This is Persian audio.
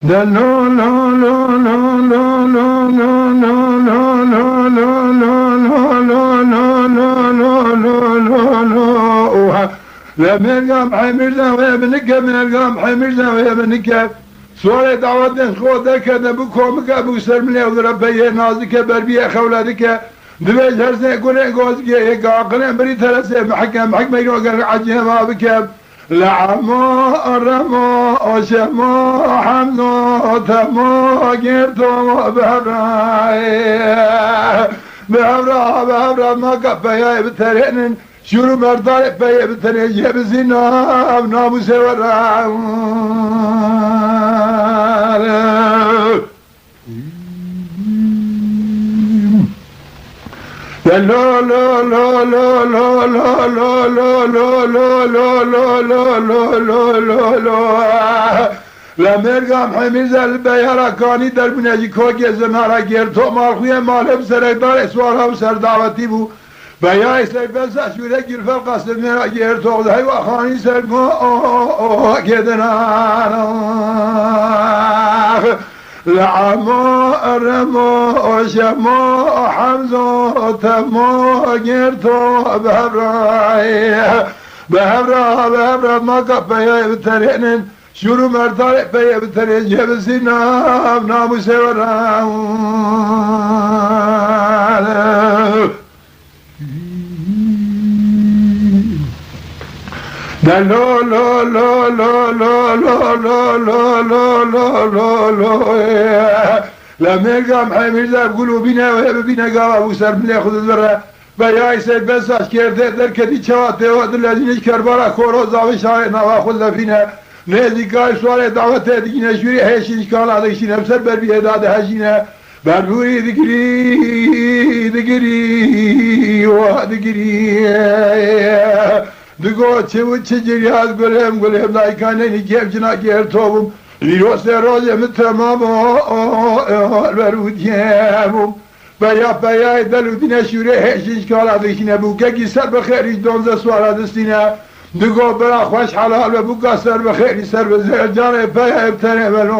La la la la la la la la la la la la la la la la la la لا مرقام حميرنا ويا بنكا مرقام حميرنا ويا بنكا سوري دعوتنا خودك نبوكم ابو سرمني وربي نازك بربي خولادك دبي هرسه يقول جوزك يقاقنا بري ثلاثه محكم يقول عجيه ما بك لعمو رمو وشمو حمزو تمو قرتو بهبرا ما كفايا بترين شروع مردار فيا بترين يبزينا ناموس ورا لا لا لا لا لا لا لا لا لا لا لا لا لا لا لا لا مرقام حميز البيارة كاني در بناجي كوكي زنارا گرتو مالخوية مالهم سرقدار اسوارها و سردعوتي بو بيا سيفاس اشوره گرفه قصد مرا گرتو دهي و خاني سرقو كدنا لعمو رمو وشمو حمزو تمو قرتو بهبرا ما كفايا بترين شروع مردار فيا بترين جبسينا ناموس ورا لا لا لا لا لا لا لا لا لا لا لا لا لا مرقام حميزة بقولوا بينا وبينا قام أبو سر من ياخذ الذرة بياي سيد بس أشكر در كدي شواته ودلذين كربارا كوروز عوش هاي نواخذ فينا نهدي قاي سؤال دعوته دينا شوري هيشين كان هذا شيء نفسر بربي هذا هجينا بربوري ذكري وذكري دگو چه جریاد گلهم نایکانه نیکیم جنا گرتوم لیروس روزم تمام برودیم بیا دلو دینه شوره هشیش کالا دکینه بوکه کی سر بخیری دونزه سوالا دستینه دگو برا خوش حلال و بوکا سر بخیری سر بزر جانه بیا ابتنه بلون